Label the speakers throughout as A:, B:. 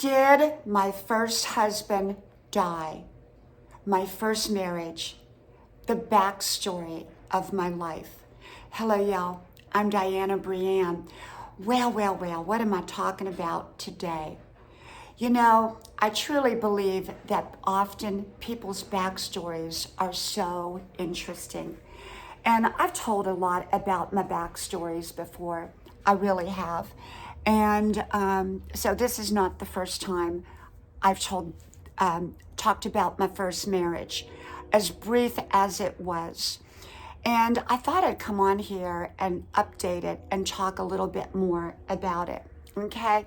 A: Did my first husband die? My first marriage, the backstory of my life. Hello, y'all. I'm Diana Brienne. Well, what am I talking about today? You know, I truly believe that often people's backstories are so interesting. And I've told a lot about my backstories before. I really have. And so this is not the first time I've talked about my first marriage, as brief as it was. And I thought I'd come on here and update it and talk a little bit more about it. Okay?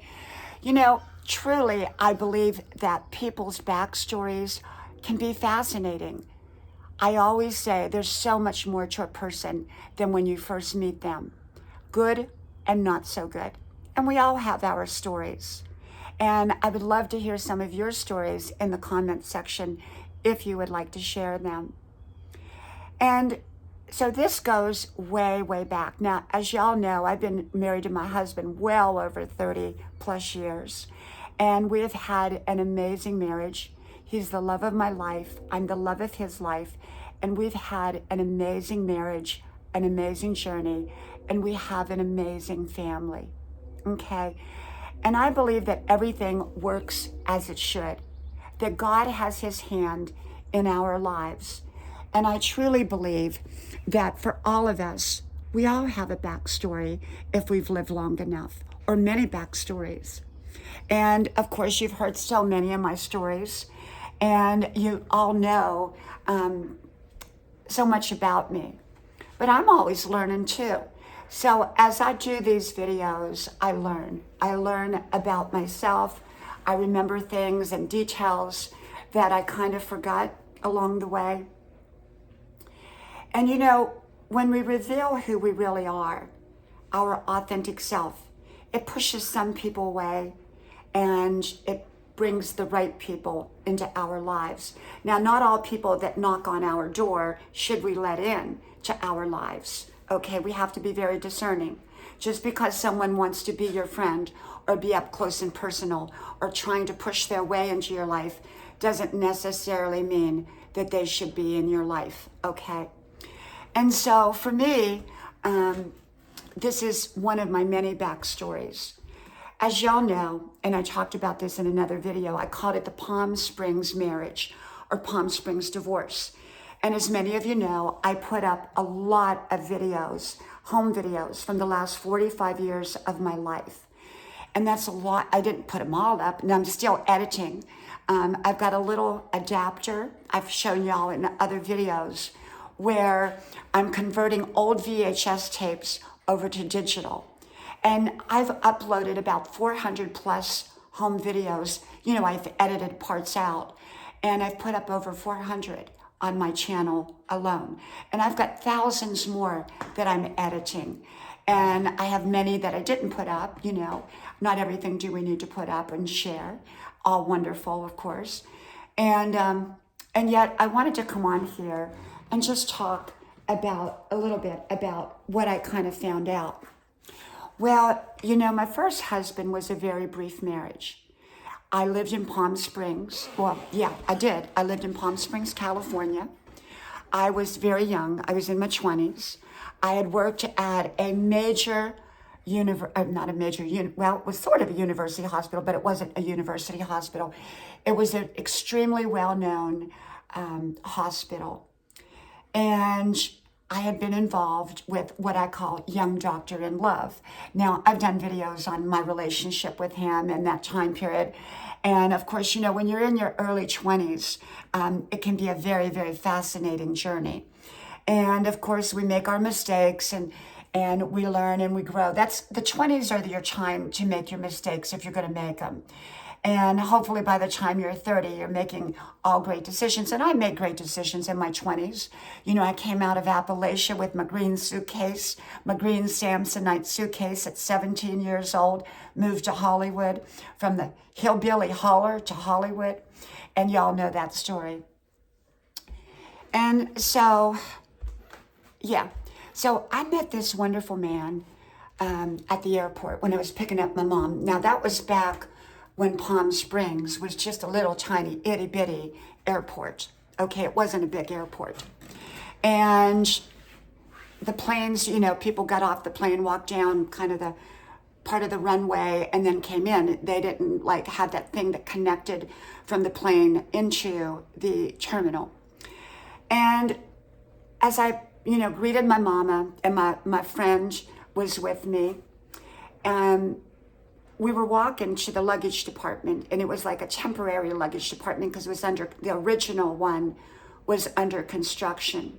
A: You know, truly, I believe that people's backstories can be fascinating. I always say there's so much more to a person than when you first meet them, good and not so good. And we all have our stories. And I would love to hear some of your stories in the comment section if you would like to share them. And so this goes way, way back. Now, as y'all know, I've been married to my husband well over 30 plus years. And we've had an amazing marriage. He's the love of my life. I'm the love of his life. And we've had an amazing marriage, an amazing journey, and we have an amazing family. Okay? And I believe that everything works as it should, that God has his hand in our lives. And I truly believe that for all of us, we all have a backstory if we've lived long enough, or many backstories. And of course, you've heard so many of my stories, and you all know so much about me. But I'm always learning too. So as I do these videos, I learn. I learn about myself. I remember things and details that I kind of forgot along the way. And you know, when we reveal who we really are, our authentic self, it pushes some people away and it brings the right people into our lives. Now, not all people that knock on our door should we let in to our lives. Okay, we have to be very discerning. Just because someone wants to be your friend or be up close and personal or trying to push their way into your life doesn't necessarily mean that they should be in your life, okay? And so for me, this is one of my many backstories. As y'all know, and I talked about this in another video, I called it the Palm Springs marriage or Palm Springs divorce. And as many of you know, I put up a lot of videos, home videos from the last 45 years of my life. And that's a lot. I didn't put them all up, and I'm still editing. I've got a little adapter I've shown y'all in other videos where I'm converting old VHS tapes over to digital. And I've uploaded about 400 plus home videos. You know, I've edited parts out, and I've put up over 400 on my channel alone. And I've got thousands more that I'm editing. And I have many that I didn't put up, you know. Not everything do we need to put up and share. All wonderful, of course. And yet I wanted to come on here and just talk about a little bit about what I kind of found out. Well, you know, my first husband was a very brief marriage. I lived in Palm Springs. Well, yeah, I did. I lived in Palm Springs, California. I was very young. I was in my 20s. I had worked at a major well, it was sort of a university hospital, but it wasn't a university hospital. It was an extremely well-known hospital. And I had been involved with what I call Young Doctor in Love. Now, I've done videos on my relationship with him in that time period. And of course, you know, when you're in your early 20s, it can be a very, very fascinating journey. And of course, we make our mistakes and we learn and we grow. The 20s are your time to make your mistakes if you're going to make them. And hopefully by the time you're 30, you're making all great decisions. And I made great decisions in my 20s. You know, I came out of Appalachia with my green suitcase, my green Samsonite suitcase at 17 years old, moved to Hollywood, from the hillbilly holler to Hollywood. And y'all know that story. And so, yeah. So I met this wonderful man at the airport when I was picking up my mom. Now that was back when Palm Springs was just a little tiny itty bitty airport. Okay, it wasn't a big airport. And the planes, people got off the plane, walked down kind of the part of the runway, and then came in. They didn't like have that thing that connected from the plane into the terminal. And as I, greeted my mama, and my friend was with me, and we were walking to the luggage department, and it was like a temporary luggage department because it was the original one was under construction.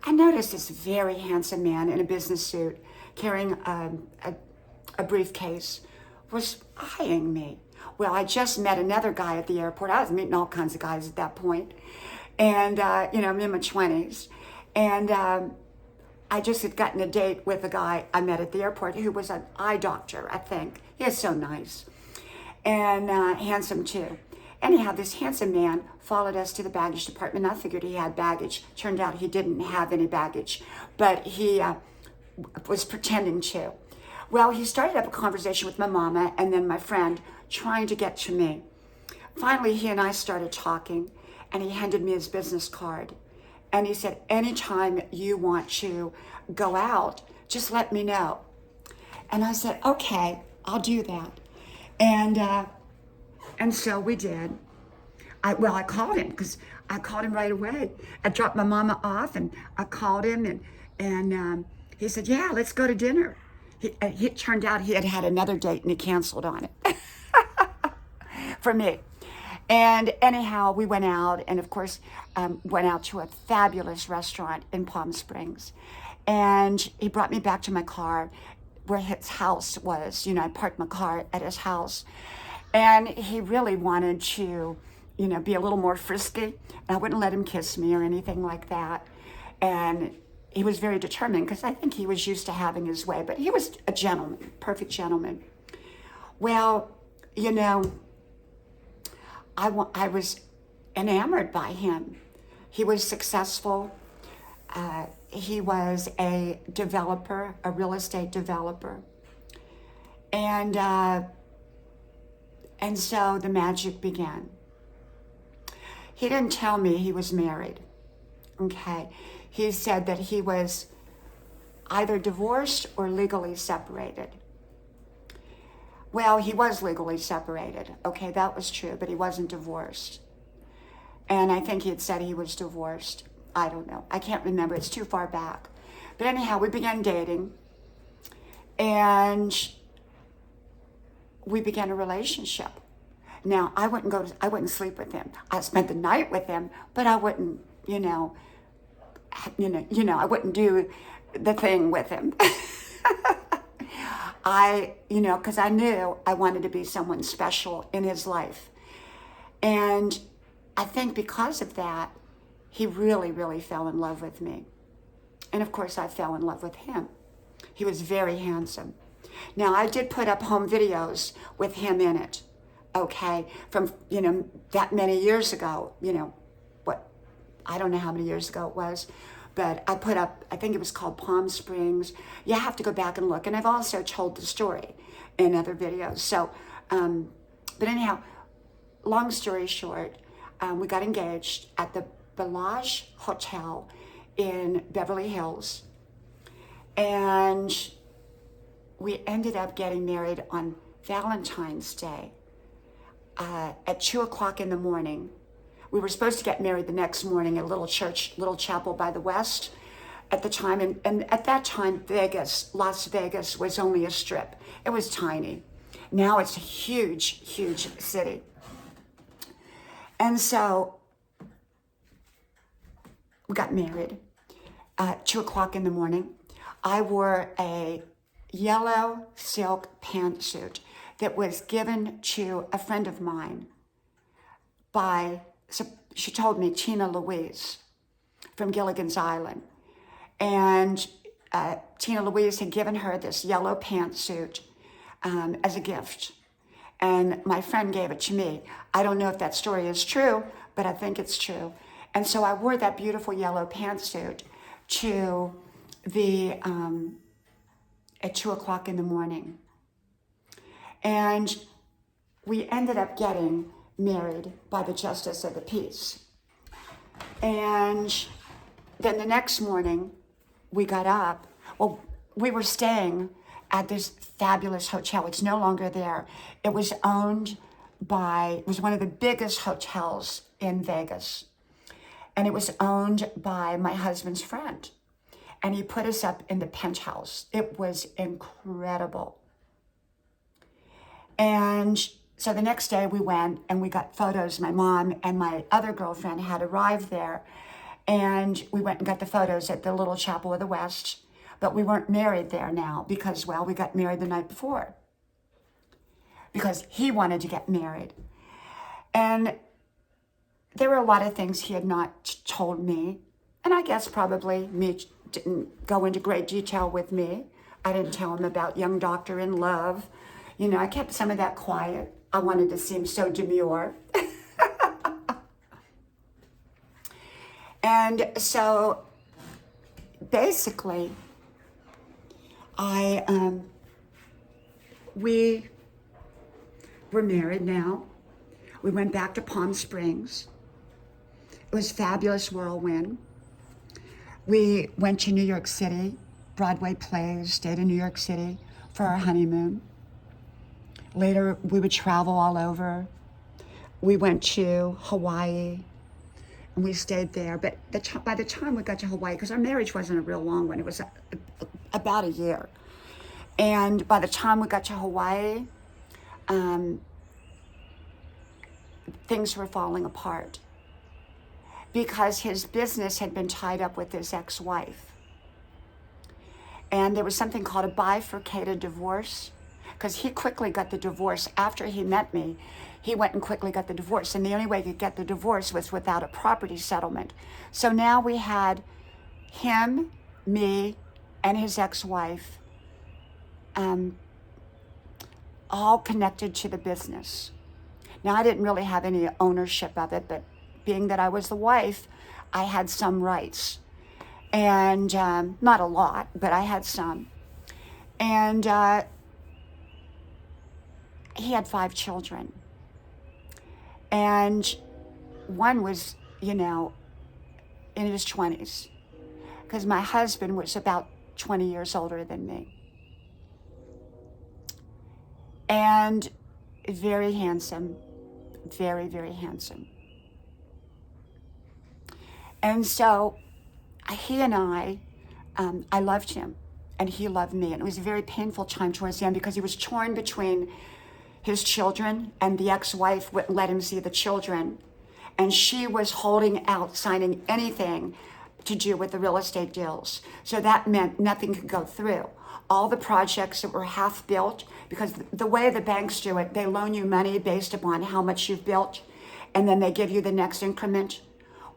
A: I noticed this very handsome man in a business suit carrying a briefcase was eyeing me. Well, I just met another guy at the airport. I was meeting all kinds of guys at that point. And, I'm in my 20s. And I just had gotten a date with a guy I met at the airport who was an eye doctor, I think. He was so nice and handsome too. Anyhow, this handsome man followed us to the baggage department. I figured he had baggage. Turned out he didn't have any baggage, but he was pretending to. Well, he started up a conversation with my mama and then my friend, trying to get to me. Finally, he and I started talking, and he handed me his business card. And he said, anytime you want to go out, just let me know. And I said, okay, I'll do that. And so we did. I called him because I called him right away. I dropped my mama off, and I called him, and he said, yeah, let's go to dinner. It turned out he had had another date, and he canceled on it for me. And anyhow, we went out, and of course, went out to a fabulous restaurant in Palm Springs. And he brought me back to my car where his house was. I parked my car at his house. And he really wanted to, be a little more frisky. I wouldn't let him kiss me or anything like that. And he was very determined because I think he was used to having his way. But he was a gentleman, perfect gentleman. Well, I was enamored by him. He was successful. He was a developer, a real estate developer. And so the magic began. He didn't tell me he was married, okay? He said that he was either divorced or legally separated. Well, he was legally separated. Okay, that was true, but he wasn't divorced. And I think he had said he was divorced. I don't know. I can't remember. It's too far back. But anyhow, we began dating, and we began a relationship. Now, I wouldn't sleep with him. I spent the night with him, but I wouldn't, I wouldn't do the thing with him. Because I knew I wanted to be someone special in his life. And I think because of that, he really, really fell in love with me. And of course, I fell in love with him. He was very handsome. Now, I did put up home videos with him in it, okay, from, that many years ago, I don't know how many years ago it was, but I put up, I think it was called Palm Springs. You have to go back and look. And I've also told the story in other videos. So, but anyhow, long story short, we got engaged at the Bellage Hotel in Beverly Hills. And we ended up getting married on Valentine's Day at 2:00 in the morning. We were supposed to get married the next morning at a little church, little chapel by the west at the time. And at that time, Las Vegas was only a strip. It was tiny. Now it's a huge, huge city. And so we got married at 2:00 in the morning. I wore a yellow silk pantsuit that was given to a friend of mine by, so she told me, Tina Louise from Gilligan's Island. And Tina Louise had given her this yellow pantsuit as a gift. And my friend gave it to me. I don't know if that story is true, but I think it's true. And so I wore that beautiful yellow pantsuit to the, at 2:00 in the morning. And we ended up getting married by the Justice of the Peace. And then the next morning, we got up. Well, we were staying at this fabulous hotel. It's no longer there. It was one of the biggest hotels in Vegas. And it was owned by my husband's friend. And he put us up in the penthouse. It was incredible. And so the next day we went and we got photos. My mom and my other girlfriend had arrived there. And we went and got the photos at the Little Chapel of the West. But we weren't married there now because, well, we got married the night before. Because he wanted to get married. And there were a lot of things he had not told me. And I guess probably me didn't go into great detail with me. I didn't tell him about young doctor in love. You know, I kept some of that quiet. I wanted to seem so demure. And so basically, we were married now. We went back to Palm Springs. It was fabulous whirlwind. We went to New York City, Broadway plays, stayed in New York City for our honeymoon. Later, we would travel all over. We went to Hawaii, and we stayed there. But by the time we got to Hawaii, because our marriage wasn't a real long one, it was about a year. And by the time we got to Hawaii, things were falling apart because his business had been tied up with his ex-wife. And there was something called a bifurcated divorce, because he quickly got the divorce after he met me. He went and quickly got the divorce, and the only way he could get the divorce was without a property settlement. So now we had him, me, and his ex-wife all connected to the business. Now, I didn't really have any ownership of it, but being that I was the wife, I had some rights. And not a lot, but I had some. And he had 5 children. And one was, in his 20s, because my husband was about 20 years older than me. And very handsome, very, very handsome. And so he and I loved him and he loved me. And it was a very painful time towards the end because he was torn between his children, and the ex-wife wouldn't let him see the children. And she was holding out, signing anything to do with the real estate deals. So that meant nothing could go through. All the projects that were half built, because the way the banks do it, they loan you money based upon how much you've built, and then they give you the next increment.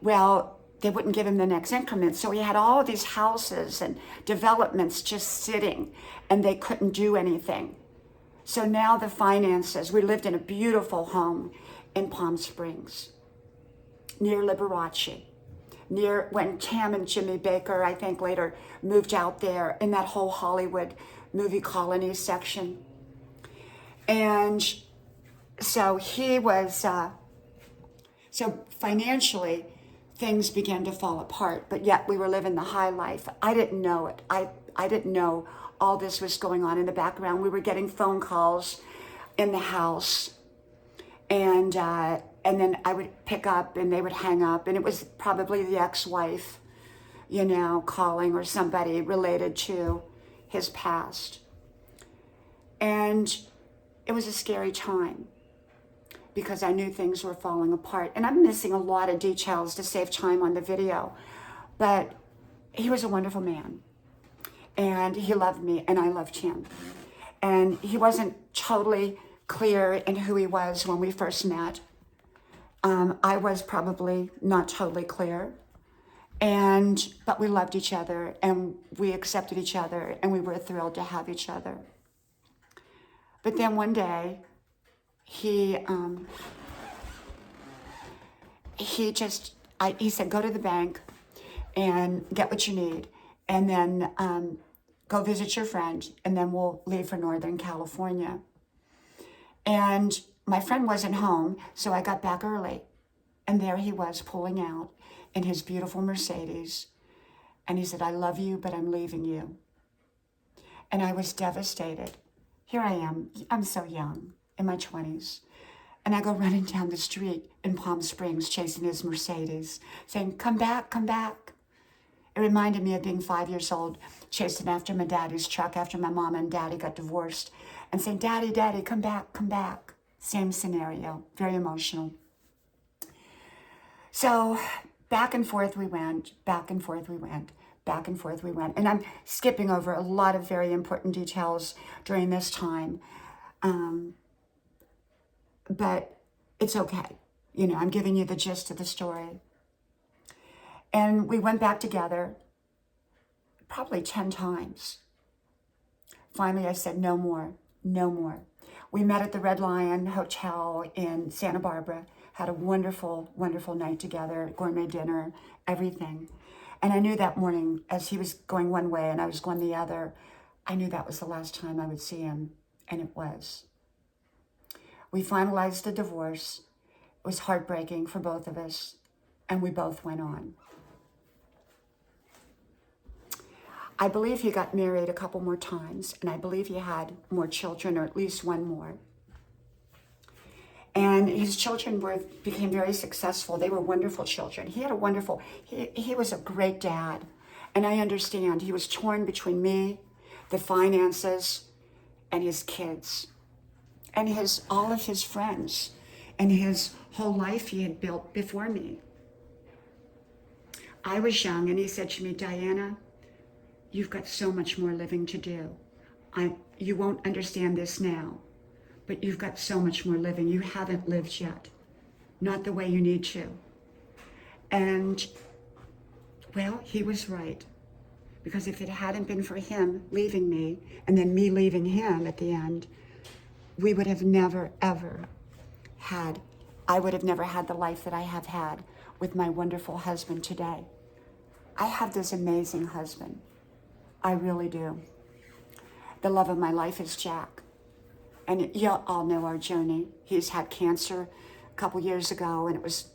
A: Well, they wouldn't give him the next increment. So he had all of these houses and developments just sitting, and they couldn't do anything. So now the finances, we lived in a beautiful home in Palm Springs, near Liberace, near when Tam and Jimmy Baker, I think later, moved out there in that whole Hollywood movie colony section. And so he was, so financially, things began to fall apart, but yet we were living the high life. I didn't know it. I didn't know all this was going on in the background. We were getting phone calls in the house, and then I would pick up and they would hang up, and it was probably the ex-wife, calling, or somebody related to his past. And it was a scary time because I knew things were falling apart. And I'm missing a lot of details to save time on the video, but he was a wonderful man. And he loved me, and I loved him. And he wasn't totally clear in who he was when we first met. I was probably not totally clear. But we loved each other, and we accepted each other, and we were thrilled to have each other. But then one day, he said, go to the bank and get what you need, and then go visit your friend, and then we'll leave for Northern California. And my friend wasn't home, so I got back early. And there he was pulling out in his beautiful Mercedes. And he said, I love you, but I'm leaving you. And I was devastated. Here I am. I'm so young, in my 20s. And I go running down the street in Palm Springs, chasing his Mercedes, saying, come back, come back. It reminded me of being 5 years old, chasing after my daddy's truck after my mom and daddy got divorced, and saying, Daddy, Daddy, come back, come back. Same scenario, very emotional. So back and forth we went, back and forth we went, back and forth we went. And I'm skipping over a lot of very important details during this time. But it's okay. You know, I'm giving you the gist of the story. And we went back together probably 10 times. Finally, I said, no more, no more. We met at the Red Lion Hotel in Santa Barbara, had a wonderful, wonderful night together, gourmet dinner, everything. And I knew that morning, as he was going one way and I was going the other, I knew that was the last time I would see him, and it was. We finalized the divorce. It was heartbreaking for both of us, and we both went on. I believe he got married a couple more times, and I believe he had more children, or at least one more. And his children became very successful. They were wonderful children. He was a great dad. And I understand he was torn between me, the finances, and his kids, and all of his friends, and his whole life he had built before me. I was young, and he said to me, Diana, you've got so much more living to do. You won't understand this now, but you've got so much more living. You haven't lived yet, not the way you need to. And, well, he was right, because if it hadn't been for him leaving me and then me leaving him at the end, we would have never, ever I would have never had the life that I have had with my wonderful husband today. I have this amazing husband. I really do. The love of my life is Jack. And you all know our journey. He's had cancer a couple years ago, and it was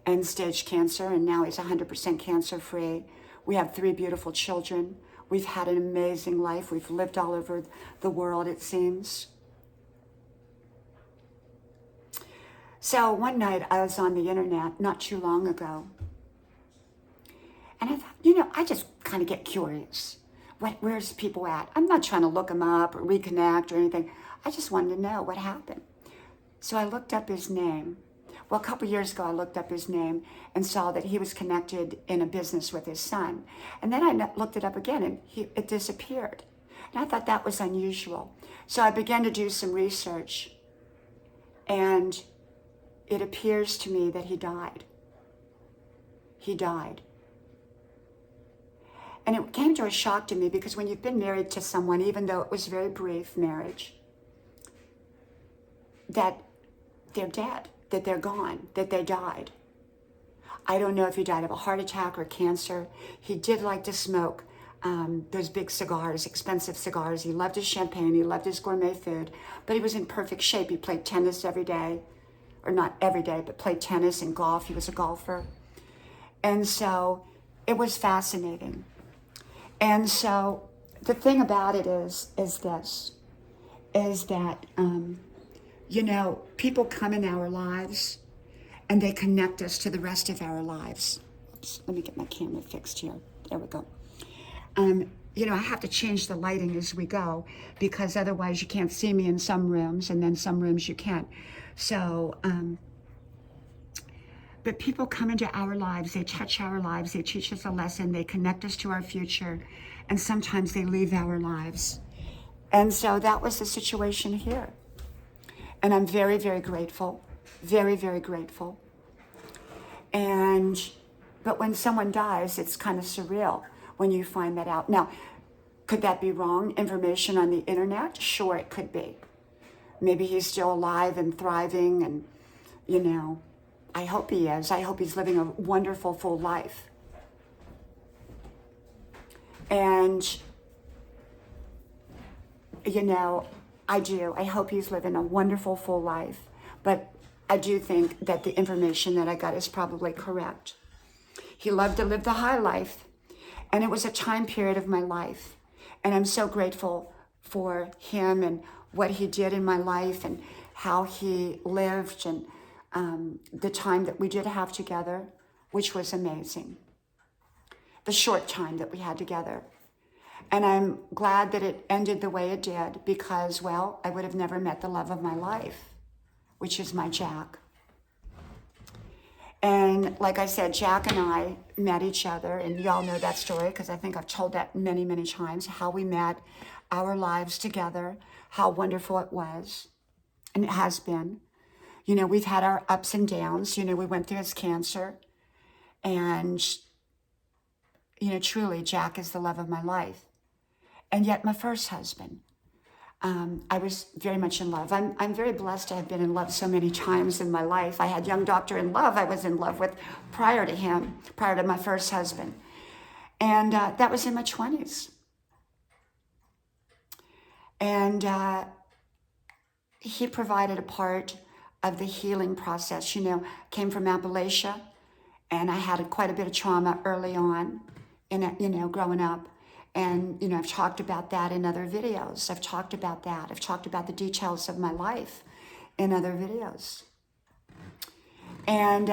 A: end-stage cancer, and now he's 100% cancer-free. We have 3 beautiful children. We've had an amazing life. We've lived all over the world, it seems. So one night I was on the internet not too long ago, and I thought, I just kind of get curious. Where's people at? I'm not trying to look them up or reconnect or anything. I just wanted to know what happened. So I looked up his name. Well, a couple years ago, I looked up his name and saw that he was connected in a business with his son. And then I looked it up again, and it disappeared. And I thought that was unusual. So I began to do some research, and it appears to me that he died. He died. And it came to a shock to me, because when you've been married to someone, even though it was a very brief marriage, that they're dead, that they're gone, that they died. I don't know if he died of a heart attack or cancer. He did like to smoke those big cigars, expensive cigars. He loved his champagne. He loved his gourmet food. But he was in perfect shape. He played tennis every day. Or not every day, but played tennis and golf. He was a golfer. And so it was fascinating. And so the thing about it is that, people come in our lives and they connect us to the rest of our lives. Oops, let me get my camera fixed here. There we go. I have to change the lighting as we go, because otherwise you can't see me in some rooms, and then some rooms you can't. So, but people come into our lives, they touch our lives, they teach us a lesson, they connect us to our future, and sometimes they leave our lives. And so that was the situation here. And I'm very, very grateful, very, very grateful. But when someone dies, it's kind of surreal when you find that out. Now, could that be wrong information on the internet? Sure, it could be. Maybe he's still alive and thriving, and, I hope he is. I hope he's living a wonderful, full life. And, I do. I hope he's living a wonderful, full life. but I do think that the information that I got is probably correct. He loved to live the high life, and it was a time period of my life. And I'm so grateful for him and what he did in my life and how he lived and the time that we did have together, which was amazing. The short time that we had together. And I'm glad that it ended the way it did because, well, I would have never met the love of my life, which is my Jack. And like I said, Jack and I met each other, and y'all know that story because I think I've told that many, many times, how we met, our lives together, how wonderful it was, and it has been. You know, we've had our ups and downs. You know, we went through his cancer, and, you know, truly, Jack is the love of my life. And yet my first husband, I was very much in love. I'm very blessed to have been in love so many times in my life. I had Young Doctor in Love I was in love with prior to him, prior to my first husband. And that was in my 20s. And he provided a part of the healing process. You know, came from Appalachia, and I had quite a bit of trauma early on, you know, growing up. And, you know, I've talked about that in other videos. I've talked about that. I've talked about the details of my life in other videos. And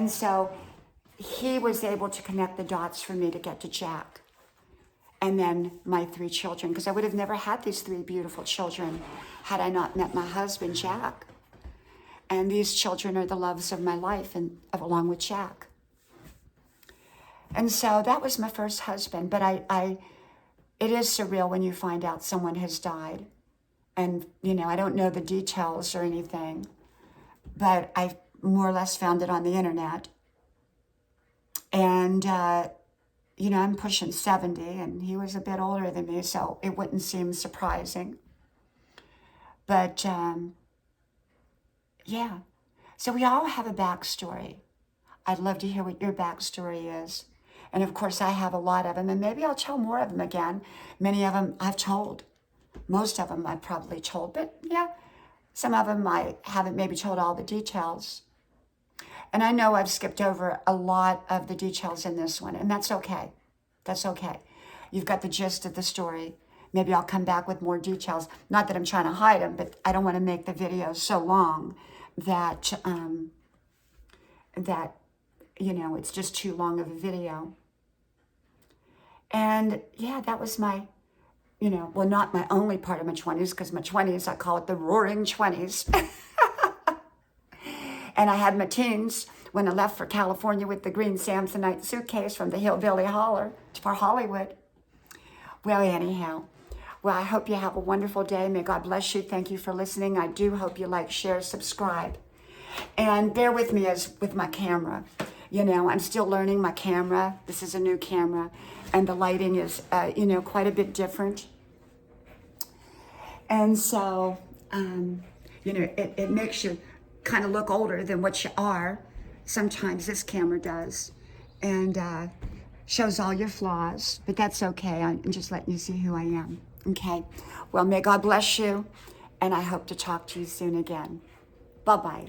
A: so he was able to connect the dots for me to get to Jack. And then my 3 children, because I would have never had these 3 beautiful children had I not met my husband, Jack. And these children are the loves of my life, and along with Jack. And so that was my first husband, but it is surreal when you find out someone has died. And, you know, I don't know the details or anything, but I more or less found it on the internet. And, you know, I'm pushing 70, and he was a bit older than me, so it wouldn't seem surprising. But, yeah, so we all have a backstory. I'd love to hear what your backstory is. And of course, I have a lot of them, and maybe I'll tell more of them again. Many of them I've told. Most of them I've probably told, but yeah, some of them I haven't maybe told all the details. And I know I've skipped over a lot of the details in this one, and that's okay. That's okay. You've got the gist of the story. Maybe I'll come back with more details. Not that I'm trying to hide them, but I don't want to make the video so long that, you know, it's just too long of a video. And yeah, that was my, you know, well, not my only part of my 20s, because my 20s, I call it the roaring 20s. And I had my teens when I left for California with the green Samsonite suitcase from the Hillbilly Holler for Hollywood. Well, anyhow, well, I hope you have a wonderful day. May God bless you. Thank you for listening. I do hope you like, share, subscribe. And bear with me as with my camera. You know, I'm still learning my camera. This is a new camera. And the lighting is, you know, quite a bit different. And so, you know, it makes you kind of look older than what you are. Sometimes this camera does. And shows all your flaws. But that's okay. I'm just letting you see who I am. Okay? Well, may God bless you. And I hope to talk to you soon again. Bye-bye.